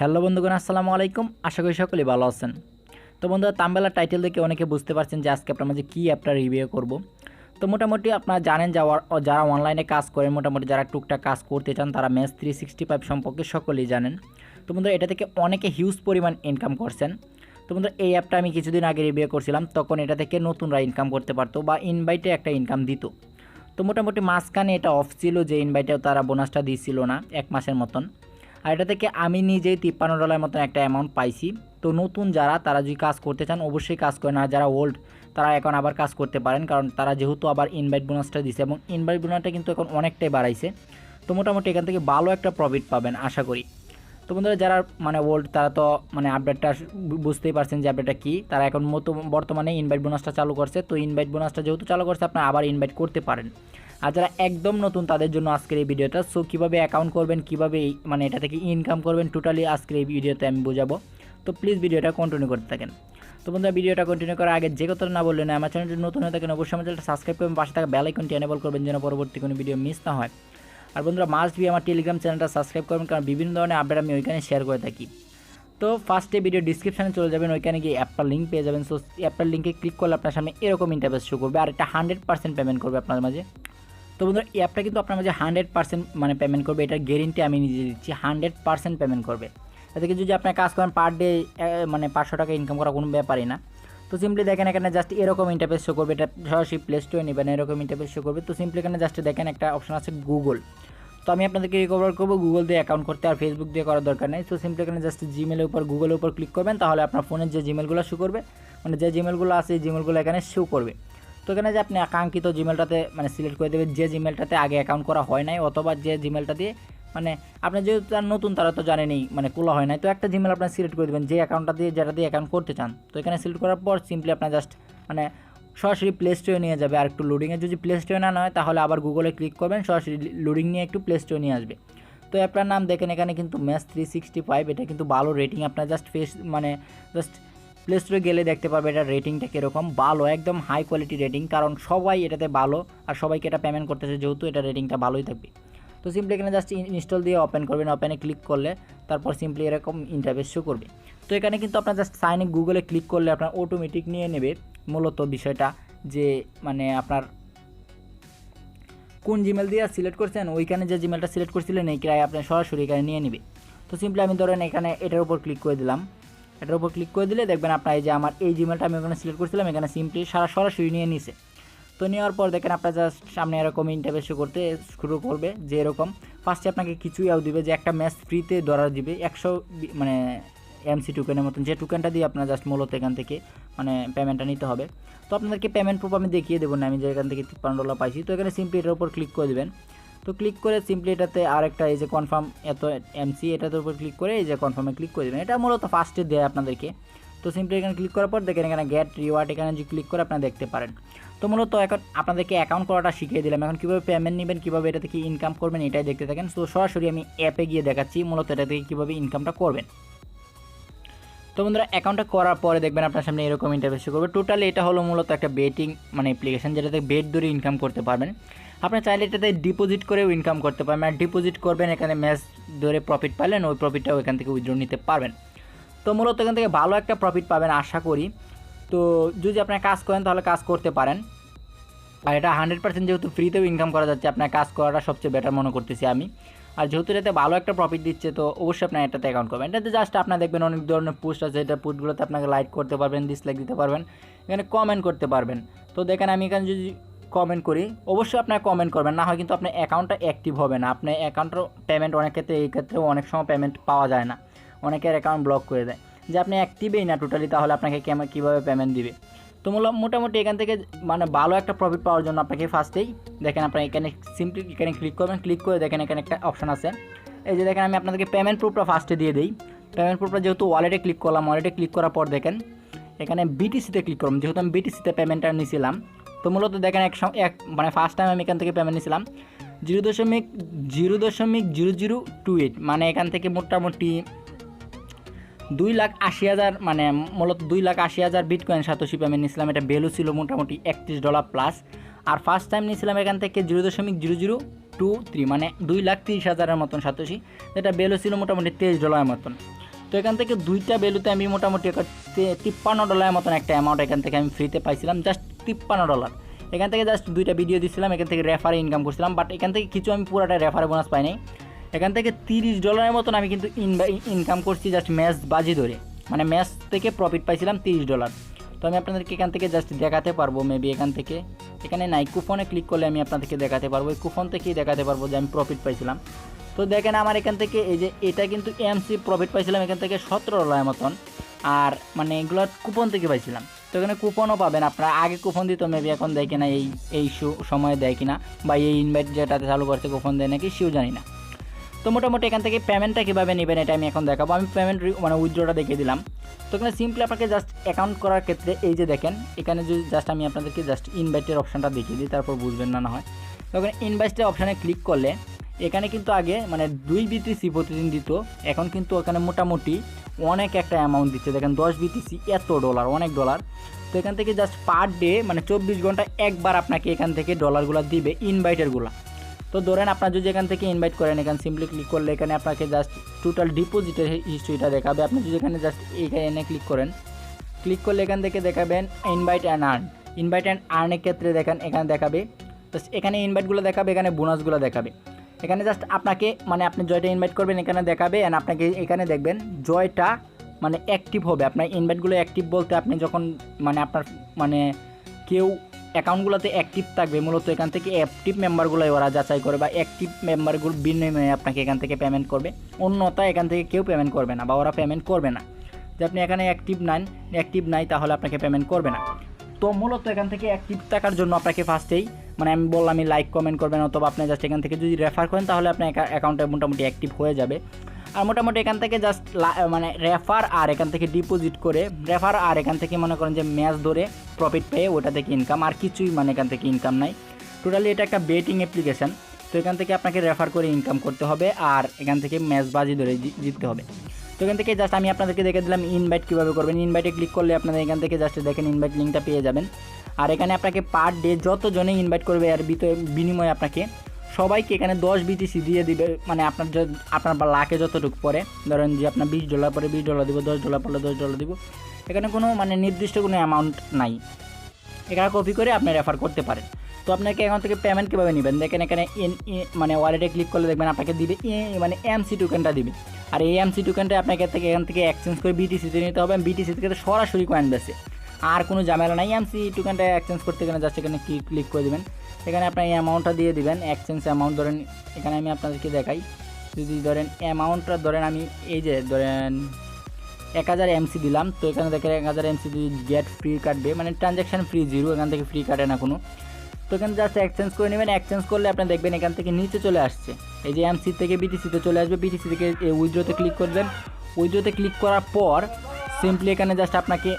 Hello বন্ধুগণ, আসসালামু আলাইকুম। আশা করি সকলেই ভালো আছেন। তো বন্ধুরা, থাম্বনেল টাইটেল দেখে অনেকে বুঝতে পারছেন যে আজকে আপনার মাঝে কী অ্যাপটা রিভিউ করব। তো মোটামুটি আপনারা জানেন যারা অনলাইনে কাজ করেন, মোটামুটি যারা টুকটাক কাজ করতে চান তারা ম্যাচ 365 সম্পর্কে সকলেই জানেন। তো বন্ধুরা, এটা থেকে অনেকে হিউজ পরিমাণ ইনকাম করছেন। তো বন্ধুরা, এই অ্যাপটা আমি কিছুদিন আগে রিভিউ করছিলাম, তখন এটা থেকে নতুনরা ইনকাম করতে পারতো বা ইনভাইটে একটা ইনকাম দিত। তো মোটামুটি মাঝখানে এটা অফ ছিল, যে ইনভাইটেও তারা বোনাসটা দিচ্ছিল না 1 মাসের মতন। আর এটা থেকে আমি নিজেই $53 মতন একটা অ্যামাউন্ট পাইছি। তো নতুন তারা যদি কাজ করতে চান অবশ্যই কাজ করেন, আর যারা ওল্ড তারা এখন আবার কাজ করতে পারেন, কারণ তারা যেহেতু আবার ইনভাইট বোনাসটা দিছে এবং ইনভাইট বোনাসটা কিন্তু এখন অনেকটাই বাড়াইছে। তো মোটামুটি এখান থেকে ভালো একটা প্রফিট পাবেন আশা করি। তো বন্ধুরা, যারা ওল্ড তারা তো আপডেটটা বুঝতেই পারছেন যে আপডেটটা কী। তারা এখন বর্তমানে ইনভাইট বোনাসটা চালু করছে। তো ইনভাইট বোনাসটা যেহেতু চালু করছে, আপনারা আবার ইনভাইট করতে পারেন। আর যারা একদম নতুন তাদের জন্য আজকের এই ভিডিওটা। সো কীভাবে অ্যাকাউন্ট করবেন, কীভাবে এটা থেকে ইনকাম করবেন, টোটালি আজকের এই ভিডিওতে আমি বোঝাবো। তো প্লিজ ভিডিওটা কন্টিনিউ করতে থাকেন। তো বন্ধুরা, ভিডিওটা কন্টিনিউ করার আগে যে কথা না বললেন, আমার চ্যানেলটি নতুন হয়ে থাকেন অবশ্যই আমার চ্যানেলটা সাবস্ক্রাইব করবেন, পাশে থাকা বেল আইকনটি এনেবল করবেন যেন পরবর্তী কোনো ভিডিও মিস না হয়। আর বন্ধুরা, মাস্ট বি আমার টেলিগ্রাম চ্যানেলটা সাবস্ক্রাইব করবেন, কারণ বিভিন্ন ধরনের আপডেট আমি ওইখানে শেয়ার করে থাকি। তো ফার্স্টে ভিডিও ডিসক্রিপশানে চলে যাবেন, ওইখানে গিয়ে অ্যাপটার লিঙ্ক পেয়ে যাবেন। সো অ্যাপটার লিঙ্কে ক্লিক করলে আপনার সামনে এরকম ইন্টারফেস শো করবে, আর এটা 100% পেমেন্ট করবে আপনার মাঝে। তো বন্ধুরা, এই অ্যাপটা কিন্তু আপনার মাঝে 100% পেমেন্ট করবে, এটার গ্যারেন্টি আমি নিজে দিচ্ছি। 100% পেমেন্ট করবে। এদিকে যদি আপনার কাজ করেন পার ডে 500 টাকা ইনকাম করা কোনো ব্যাপারই না। তো সিম্পলি দেখেন এখানে জাস্ট এরকম ইন্টারফেস শো করবে, এটা সরাসরি প্লে স্টোরে নেবেন, এরকম ইন্টারফেস শো করবে। তো সিম্পলি এখানে জাস্ট দেখেন একটা অপশন আছে গুগল। তো আমি আপনাদেরকে রিকভার করবো গুগল দিয়ে অ্যাকাউন্ট করতে, আর ফেসবুক দিয়ে করার দরকার নেই। তো সিম্পলি এখানে জাস্ট জিমেলের উপর গুগলের উপর ক্লিক করবেন, তাহলে আপনার ফোনের যে জিমেলগুলো শো করবে, যে জিমেলগুলো আছে এই জিমেলগুলো এখানে শো করবে। তো এখানে যে আপনি আকাঙ্ক্ষিত জিমেলটাতে সিলেক্ট করে দেবেন, যে জিমেলটাতে আগে অ্যাকাউন্ট করা হয় নাই, অথবা যে জিমেলটা দিয়ে আপনি যেহেতু তার নতুন তারা তো জানেনই খোলা হয় নাই। তো একটা জিমেল আপনার সিলেক্ট করে দেবেন যে অ্যাকাউন্টটা দিয়ে, যেটা দিয়ে অ্যাকাউন্ট করতে চান। তো এখানে সিলেক্ট করার পর সিম্পলি আপনার জাস্ট সরাসরি প্লে স্টোরে নিয়ে যাবে। আর একটু লোডিংয়ে যদি প্লে স্টোরে না হয়, তাহলে আবার গুগলে ক্লিক করবেন, সরাসরি লোডিং নিয়ে একটু প্লে স্টোরে নিয়ে আসবে। তো অ্যাপটার নাম দেখেন এখানে কিন্তু ম্যাচ 365, এটা কিন্তু ভালো রেটিং। আপনার জাস্ট জাস্ট প্লে স্টোরে গেলে দেখতে পারবে এটা রেটিংটা কীরকম ভালো, একদম হাই কোয়ালিটি রেটিং, কারণ সবাই এটাতে ভালো আর সবাইকে এটা পেমেন্ট করতেছে, যেহেতু এটা রেটিংটা ভালোই থাকবে। তো সিম্পলি এখানে জাস্ট ইনস্টল দিয়ে ওপেন করবেন, ওপেনে ক্লিক করলে তারপর সিম্পলি এরকম ইন্টারফেস শো করবে। তো এখানে কিন্তু আপনার জাস্ট সাইন ইন গুগলে ক্লিক করলে আপনার অটোমেটিক নিয়ে নেবে মূলত বিষয়টা, যে আপনার কোন জিমেল দিয়ে সিলেক্ট করছেন, ওইখানে যে জিমেলটা সিলেক্ট করছিলেন এইটাই আপনার সরাসরি এখানে নিয়ে নেবে। তো সিম্পলি আমি ধরেন এখানে এটার উপর ক্লিক করে দিলাম। এটার উপর ক্লিক করে দিলে দেখবেন আপনার এই যে আমার এই জিমেলটা আমি ওখানে সিলেক্ট করছিলাম, এখানে সিম্পলি সরাসরি নিয়ে নিছে। তো নেওয়ার পর দেখেন আপনার জাস্ট সামনে এরকম ইন্টারফেস শো করতে শুরু করবে, যে এরকম ফার্স্টে আপনাকে কিছু দিবে, যে একটা ম্যাচ ফ্রিতে ধরা দিবে 100 এমসি টোকেনের মতন, যে টোকেনটা দিয়ে আপনার জাস্ট মূলত এখান থেকে পেমেন্টটা নিতে হবে। তো আপনাদেরকে পেমেন্ট প্রুফ আমি দেখিয়ে দেবো না, আমি যে এখান থেকে $53 পাইছি। তো এখানে সিম্পলি এটার উপর ক্লিক করে দেবেন। তো ক্লিক করে সিম্পলি এটাতে আরেকটা এই যে কনফার্ম এত এমসি, এটার উপর ক্লিক করে এই যে কনফার্মে ক্লিক করে দেবেন। এটা মূলত ফার্স্টে দেয় আপনাদেরকে। তো সিম্পলি এখানে ক্লিক করার পর দেখেন এখানে গেট রিওয়ার্ড, এখানে যদি ক্লিক করে আপনারা দেখতে পারেন। তো মূলত এখন আপনাদেরকে অ্যাকাউন্ট করাটা শিখিয়ে দিলাম, এখন কীভাবে পেমেন্ট নেবেন, কীভাবে এটা থেকে ইনকাম করবেন এটাই দেখতে থাকেন। তো সরাসরি আমি অ্যাপে গিয়ে দেখাচ্ছি মূলত এটা থেকে কীভাবে ইনকামটা করবেন। তো বন্ধুরা, অ্যাকাউন্টটা করার পরে দেখবেন আপনার সামনে এরকম ইন্টারফেস শো করবে। টোটালি এটা হলো মূলত একটা বেটিং অ্যাপ্লিকেশন, যেটাতে বেট ধরে ইনকাম করতে পারবেন। আপনি চাইলে এটাতে ডিপোজিট করেও ইনকাম করতে পারবেন, আর ডিপোজিট করবেন এখানে ম্যাচ ধরে প্রফিট পাইলেন, ওই প্রফিটটাও এখান থেকে উইথড্র নিতে পারবেন। তো মূলত এখান থেকে ভালো একটা প্রফিট পাবেন আশা করি। তো যদি আপনার কাজ করেন তাহলে কাজ করতে পারেন, আর এটা 100% যেহেতু ফ্রিতেও ইনকাম করা যাচ্ছে, আপনার কাজ করাটা সবচেয়ে বেটার মনে করতেছি আমি। আর যেহেতু এটাতে ভালো একটা প্রফিট দিচ্ছে, তো অবশ্যই আপনার এটাতে অ্যাকাউন্ট করবেন। এটাতে জাস্ট আপনার দেখবেন অনেক ধরনের পোস্ট আছে, এটা পোস্টগুলোতে আপনাকে লাইক করতে পারবেন, ডিসলাইক দিতে পারবেন, এখানে কমেন্ট করতে পারবেন। তো দেখেন আমি এখানে যদি কমেন্ট করি, অবশ্যই আপনার কমেন্ট করবেন, না হয় কিন্তু আপনার অ্যাকাউন্টটা অ্যাক্টিভ হবে না। আপনার অ্যাকাউন্টের পেমেন্ট অনেক ক্ষেত্রে, এই ক্ষেত্রেও অনেক সময় পেমেন্ট পাওয়া যায় না, অনেকের অ্যাকাউন্ট ব্লক করে দেয়, যে আপনি অ্যাক্টিভই না টোটালি, তাহলে আপনাকে কীভাবে পেমেন্ট দিবে। তো মোটামুটি এখান থেকে ভালো একটা প্রফিট পাওয়ার জন্য আপনাকে ফার্স্টেই দেখেন আপনার এখানে সিম্পলি এখানে ক্লিক করবেন। ক্লিক করে দেখেন এখানে একটা অপশান আছে, এই যে দেখেন আমি আপনাদেরকে পেমেন্ট প্রুফটা ফার্স্টে দিয়ে দিই। পেমেন্ট প্রুফটা যেহেতু ওয়ালেটে ক্লিক করলাম, ওয়ালেটে ক্লিক করার পর দেখেন এখানে বিটিসিতে ক্লিক করলাম, যেহেতু আমি বিটিসিতে পেমেন্টটা নিয়েছিলাম। তো মূলত দেখেন ফার্স্ট টাইম আমি এখান থেকে পেমেন্ট নিয়েছিলাম 0.0028, এখান থেকে মোটামুটি 2,80,000 মূলত 2,80,000 বিটকয়েন সাতোশি পেমেন্ট নিয়েছিলাম। এটা ভ্যালু ছিল মোটামুটি $31 প্লাস। আর ফার্স্ট টাইম নিয়েছিলাম এখান থেকে 0.0023, 2,30,000 মতন সাতোশি, যেটা ভ্যালু ছিল মোটামুটি $23 মতন। তো এখান থেকে দুইটা ভ্যালুতে আমি মোটামুটি $53 মতন একটা অ্যামাউন্ট এখান থেকে আমি ফ্রিতে পাইছিলাম, জাস্ট $53। এখান থেকে জাস্ট দুইটা ভিডিও দিচ্ছিলাম, এখান থেকে রেফারে ইনকাম করছিলাম, বাট এখান থেকে কিছু আমি পুরোটা রেফারে বোনাস পাই নাই। এখান থেকে $30 মতন আমি কিন্তু ইনকাম করছি জাস্ট ম্যাচ বাজি ধরে, মানে ম্যাচ থেকে প্রফিট পাইছিলাম $30। তো আমি আপনাদেরকে এখান থেকে জাস্ট দেখাতে পারবো, মেবি এখানে নাই, কুপনে ক্লিক করলে আমি আপনাদেরকে দেখাতে পারবো, এই কুপন থেকেই দেখাতে পারবো যে আমি প্রফিট পাইছিলাম। তো দেখেন আমার এখান থেকে এই যে এটা কিন্তু এমসি প্রফিট পাইছিলাম এখান থেকে $17 মতন, আর মানে এগুলো কুপন থেকে পাইছিলাম। তো এখানে কুপনও পাবেন আপনারা, আগে কুপন দিত মেবি, এখন দেয় কিনা এই সময়ে দেয় কিনা, বা এই ইনভাইট যেটাতে চালু করছে কুপন দেয় নাকি সেও জানি না। তো মোটামুটি এখান থেকে পেমেন্টটা কীভাবে নেবেন এটা আমি এখন দেখাবো। আমি পেমেন্ট মানে উইথড্রটা দেখিয়ে দিলাম। তো এখানে সিম্পলি আপনাকে জাস্ট অ্যাকাউন্ট করার ক্ষেত্রে এই যে দেখেন এখানে যদি জাস্ট আমি আপনাদেরকে জাস্ট ইনভাইটের অপশানটা দেখিয়ে দিই, তারপর বুঝবেন না হয়। তো এখানে ইনভাইটের অপশানে ক্লিক করলে এখানে কিন্তু আগে মানে 2 BTC প্রতিদিন দিত, এখন কিন্তু এখানে মোটামুটি অনেক একটা অ্যামাউন্ট দিচ্ছে। দেখেন 10 BTC এত ডলার, অনেক ডলার। তো এখান থেকে জাস্ট পার ডে মানে 24 ঘন্টা একবার আপনাকে এখান থেকে ডলারগুলো দিবে ইনভাইটেরগুলো। তো ধরেন আপনার যদি এখান থেকে ইনভাইট করেন, এখানে সিম্পলি ক্লিক করলে এখানে আপনাকে জাস্ট টোটাল ডিপোজিটের হিস্ট্রিটা দেখাবে। আপনি যদি এখানে জাস্ট এখানে ক্লিক করেন, ক্লিক করলে এখান থেকে দেখাবেন ইনভাইট অ্যান্ড আর্নের ক্ষেত্রে দেখেন এখানে দেখাবে, তো এখানে ইনভাইটগুলো দেখাবে, এখানে বোনাসগুলো দেখাবে। এখানে জাস্ট আপনাকে মানে আপনি জয়টা ইনভাইট করবেন এখানে দেখাবে, অ্যান্ড আপনাকে এখানে দেখবেন জয়টা মানে অ্যাক্টিভ হবে। আপনার ইনভাইটগুলো অ্যাক্টিভ বলতে আপনি যখন মানে আপনার মানে কেউ অ্যাকাউন্টগুলোতে অ্যাক্টিভ থাকবে, মূলত এখান থেকে অ্যাক্টিভ মেম্বারগুলোই ওরা যাচাই করে, বা অ্যাক্টিভ মেম্বারগুলো বিনিময়ে আপনাকে এখান থেকে পেমেন্ট করবে, অন্যথা এখান থেকে কেউ পেমেন্ট করবে না, বা ওরা পেমেন্ট করবে না। যে আপনি এখানে অ্যাক্টিভ নাই তাহলে আপনাকে পেমেন্ট করবে না। তো মূলত এখান থেকে অ্যাক্টিভ থাকার জন্য আপনাকে ফার্স্টেই মানে আমি বললাম আমি লাইক কমেন্ট করবেন, অথবা আপনি জাস্ট এখান থেকে যদি রেফার করেন তাহলে আপনার অ্যাকাউন্টে মোটামুটি অ্যাক্টিভ হয়ে যাবে। আর মোটামুটি এখান থেকে জাস্ট মানে রেফার আর এখান থেকে ডিপোজিট করে, রেফার আর এখান থেকে মনে করেন যে ম্যাচ ধরে প্রফিট পেয়ে ওটা থেকে ইনকাম, আর কিছুই মানে এখান থেকে ইনকাম নাই। টোটালি এটা একটা বেটিং অ্যাপ্লিকেশান। তো এখান থেকে আপনাকে রেফার করে ইনকাম করতে হবে, আর এখান থেকে ম্যাচ বাজি ধরে জিততে হবে। তো এখান থেকে জাস্ট আমি আপনাদেরকে দেখে দিলাম ইনভাইট কীভাবে করবেন। ইনভাইটে ক্লিক করলে আপনাদের এখান থেকে জাস্ট দেখেন ইনভাইট লিঙ্কটা পেয়ে যাবেন। আর এখানে আপনাকে পার ডে যতজনে ইনভাইট করবে এর বিনিময়ে আপনাকে সবাইকে এখানে 10 BTC দিয়ে দিবে। মানে আপনার লাখে যতটুকু পরে, ধরেন যে আপনার $20 পরে $20 দিব, $10 পড়লে $10 দিব। এখানে কোনো মানে নির্দিষ্ট কোনো অ্যামাউন্ট নাই, এখানে কপি করে আপনি রেফার করতে পারেন। তো আপনাকে এখান থেকে পেমেন্ট কীভাবে নেবেন দেখেন, এখানে মানে ওয়ালেটে ক্লিক করলে দেখবেন আপনাকে দিবে মানে এমসি টোকেনটা দিবে। আর এই এমসি টোকেনটা আপনাকে এখান থেকে এক্সচেঞ্জ করে বিটিসিতে নিতে হবে। বিটিসি থেকে সরাসরি কয়েন বেসে, আর কোনো ঝামেলা নাই। এমসি টোকেনটা এক্সচেঞ্জ করতে গেলে জাস্ট এখানে ক্লিক করে দেবেন, এখানে আপনার এই অ্যামাউন্টটা দিয়ে দিবেন, এক্সচেঞ্জ অ্যামাউন্ট ধরেন এখানে আমি আপনাদেরকে দেখাই। যদি ধরেন অ্যামাউন্টটা ধরেন আমি এই যে ধরেন 1000 এমসি দিলাম, তো এখানে দেখেন 1000 এমসি যদি গেট ফ্রি কাটবে, মানে ট্রানজ্যাকশান ফ্রি 0, এখান থেকে ফ্রি কাটে না কোনো। তো এখানে জাস্ট এক্সচেঞ্জ করে নেবেন। এক্সচেঞ্জ করলে আপনি দেখবেন এখান থেকে নিচে চলে আসছে, এই যে এমসি থেকে বিটিসিতে চলে আসবে। বিটিসি থেকে উইথড্রতে ক্লিক করবেন। উইথড্রতে ক্লিক করার পর সিম্পলি এখানে জাস্ট আপনাকে,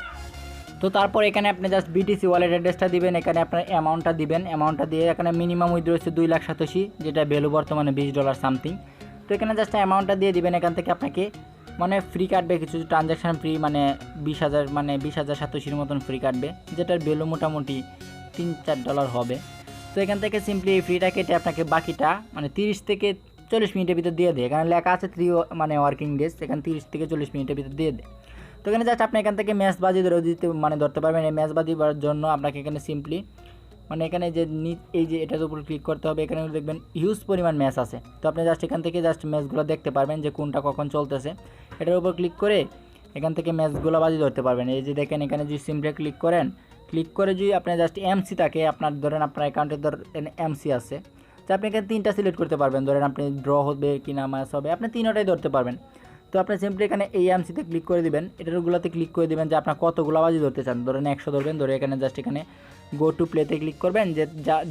তো তারপর এখানে আপনি জাস্ট বিটিসি ওয়ালেট অ্যাড্রেসটা দিবেন, এখানে আপনার অ্যামাউন্টটা দিবেন। অ্যামাউন্টটা দিয়ে এখানে মিনিমাম উইথড্র হচ্ছে 2,87,000, যেটা ভ্যালু বর্তমানে $20 সামথিং। তো এখানে জাস্ট অ্যামাউন্টটা দিয়ে দিবেন। এখান থেকে আপনাকে মানে ফ্রি কাটবে কিছু ট্রানজ্যাকশান ফ্রি, মানে 20,000 মানে 20,87 মতন ফ্রি কাটবে, যেটার ভ্যালু মোটামুটি $3-4 হবে। তো এখান থেকে সিম্পলি এই ফ্রিটা কেটে আপনাকে বাকিটা মানে 30 থেকে 40 মিনিটের ভিতর দিয়ে দেয়। এখানে লেখা আছে 3 মানে ওয়ার্কিং ডেজ, এখানে 30 থেকে 40 মিনিটের ভিতর দিয়ে দেয়। তো এখানে জাস্ট আপনি এখান থেকে ম্যাচ বাজি ধরতে পারবেন। এই ম্যাচ বাজি দেওয়ার জন্য আপনাকে এখানে সিম্পলি মানে এখানে যে এই যে এটার উপর ক্লিক করতে হবে। এখানে দেখবেন হিউজ পরিমাণ ম্যাচ আছে, তো আপনি জাস্ট এখান থেকে জাস্ট ম্যাচগুলো দেখতে পারবেন যে কোনটা কখন চলতেছে। এটার উপর ক্লিক করে এখান থেকে ম্যাচগুলো বাজি ধরতে পারবেন। এই যে দেখেন এখানে যদি সিম্পলি ক্লিক করেন, ক্লিক করে যদি আপনি জাস্ট এমসি থাকে, আপনার ধরেন আপনার অ্যাকাউন্টে ধরেন এমসি আছে, তো আপনি এখানে 3টা সিলেক্ট করতে পারবেন। ধরেন আপনি ড্র হবে কি না ম্যাচ হবে, আপনি 3টাই ধরতে পারবেন। তো আপনি সিম্পলি এখানে এই এমসিতে ক্লিক করে দিবেন, এটারগুলোতে ক্লিক করে দিবেন যে আপনার কতগুলো বাজি ধরতে চান। ধরেন 100 ধরবেন, ধরে এখানে জাস্ট এখানে গো টু প্লেতে ক্লিক করবেন,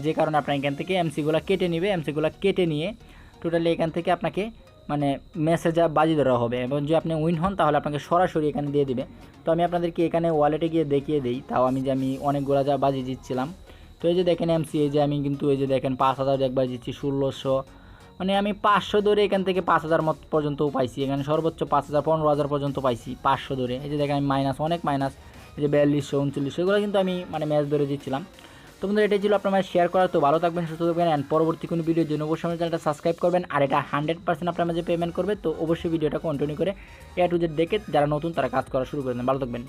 যে কারণে আপনার এখান থেকে এমসিগুলো কেটে নেবে। এমসিগুলো কেটে নিয়ে টোটালি এখান থেকে আপনাকে মানে মেসেজে বাজি ধরা হবে, এবং যদি আপনি উইন হন তাহলে আপনাকে সরাসরি এখানে দিয়ে দিবে। তো আমি আপনাদেরকে এখানে ওয়ালেটে গিয়ে দেখিয়ে দিই, তাও আমি অনেকগুলো যা বাজি জিতছিলাম। তো এই যে দেখেন এমসি, এই যে আমি কিন্তু এই যে দেখেন 5,000 একবার জিতছি, 1600, মানে আমি 500 ধরে এখান থেকে 5,000 মত পর্যন্তও পাইছি। এখানে সর্বোচ্চ 5,000 15,000 পর্যন্ত পাইছি 500 ধরে। এই যে দেখেন আমি মাইনাস, অনেক মাইনাস, এই যে 4200 3900, এগুলো কিন্তু আমি মানে ম্যাচ ধরে জিতছিলাম। তো বন্ধুরা এটাই ছিল আপনার শেয়ার করা। তো ভালো থাকবেন, সুস্থ থাকবেন, অ্যান্ড পরবর্তী কোনো ভিডিওর জন্য অবশ্যই আমার চ্যানেলটা সাবস্ক্রাইব করবেন। আর এটা 100% আপনার মাঝে পেমেন্ট করবে। তো অবশ্যই ভিডিওটা কন্টিনিউ করে A to Z দেখে যারা নতুন তারা কাজ করা শুরু করে দেন। ভালো থাকবেন।